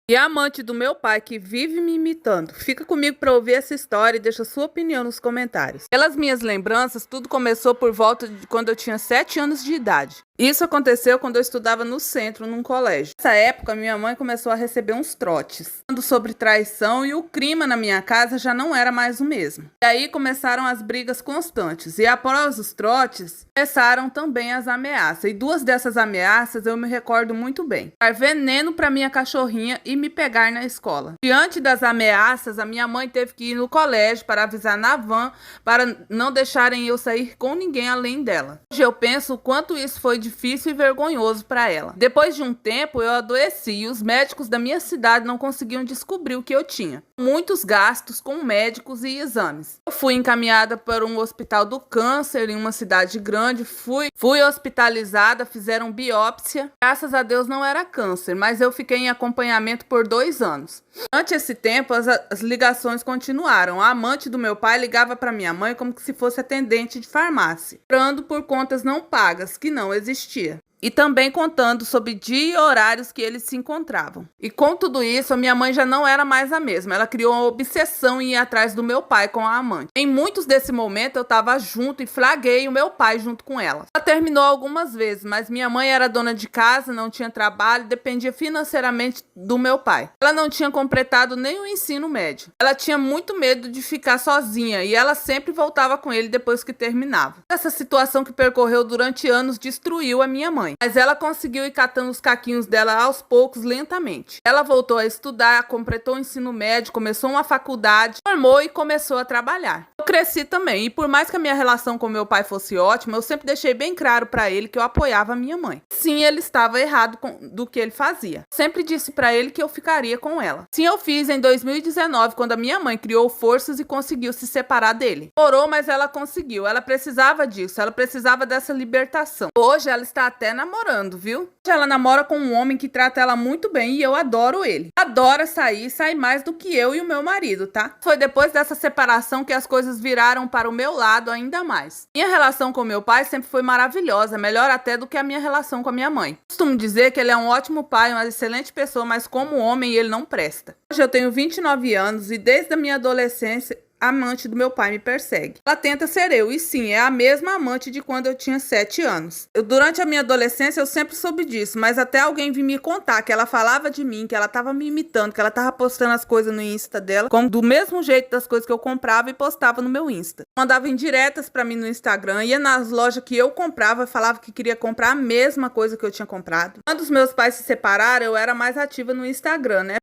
E a amante do meu pai que vive me imitando. Fica comigo para ouvir essa história e deixa sua opinião nos comentários. Pelas minhas lembranças, tudo começou por volta de quando eu tinha 7 anos de idade. Isso aconteceu quando eu estudava no centro, num colégio. Nessa época, minha mãe começou a receber uns trotes. Falando sobre traição e o clima na minha casa já não era mais o mesmo. E aí começaram as brigas constantes. E após os trotes, começaram também as ameaças. E duas dessas ameaças eu me recordo muito bem. Dar veneno para minha cachorrinha e me pegar na escola. Diante das ameaças, a minha mãe teve que ir no colégio para avisar na van para não deixarem eu sair com ninguém além dela. Hoje eu penso o quanto isso foi difícil e vergonhoso para ela. Depois de um tempo, eu adoeci e os médicos da minha cidade não conseguiam descobrir o que eu tinha. Muitos gastos com médicos e exames. Eu fui encaminhada para um hospital do câncer em uma cidade grande, fui hospitalizada, fizeram biópsia. Graças a Deus não era câncer, mas eu fiquei em acompanhamento por 2 anos. Durante esse tempo, as ligações continuaram. A amante do meu pai ligava para minha mãe como se fosse atendente de farmácia, cobrando por contas não pagas, que não existia. E também contando sobre dia e horários que eles se encontravam. E com tudo isso, a minha mãe já não era mais a mesma. Ela criou uma obsessão em ir atrás do meu pai com a amante. Em muitos desse momento, eu estava junto e flaguei o meu pai junto com ela. Ela terminou algumas vezes, mas minha mãe era dona de casa, não tinha trabalho, dependia financeiramente do meu pai. Ela não tinha completado nem o ensino médio. Ela tinha muito medo de ficar sozinha e ela sempre voltava com ele depois que terminava. Essa situação que percorreu durante anos destruiu a minha mãe. Mas ela conseguiu ir catando os caquinhos dela aos poucos, lentamente. Ela voltou a estudar, completou o ensino médio, começou uma faculdade, formou e começou a trabalhar. Eu cresci também, e por mais que a minha relação com meu pai fosse ótima, eu sempre deixei bem claro para ele que eu apoiava a minha mãe. Sim, ele estava errado do que ele fazia. Sempre disse para ele que eu ficaria com ela. Sim, eu fiz em 2019, quando a minha mãe criou forças e conseguiu se separar dele. Demorou, mas ela conseguiu. Ela precisava disso, ela precisava dessa libertação. Hoje ela está até namorando, viu? Hoje ela namora com um homem que trata ela muito bem e eu adoro ele. Adora sair, sai mais do que eu e o meu marido, tá? Foi depois dessa separação que as coisas viraram para o meu lado ainda mais. Minha relação com meu pai sempre foi maravilhosa, melhor até do que a minha relação com a minha mãe. Costumo dizer que ele é um ótimo pai, uma excelente pessoa, mas como homem ele não presta. Hoje eu tenho 29 anos e desde a minha adolescência a amante do meu pai me persegue. Ela tenta ser eu, e sim, é a mesma amante de quando eu tinha 7 anos. Durante a minha adolescência eu sempre soube disso, mas até alguém vir me contar que ela falava de mim, que ela tava me imitando, que ela tava postando as coisas no Insta dela, como do mesmo jeito das coisas que eu comprava e postava no meu Insta. Mandava indiretas pra mim no Instagram, ia nas lojas que eu comprava e falava que queria comprar a mesma coisa que eu tinha comprado. Quando os meus pais se separaram, eu era mais ativa no Instagram, né?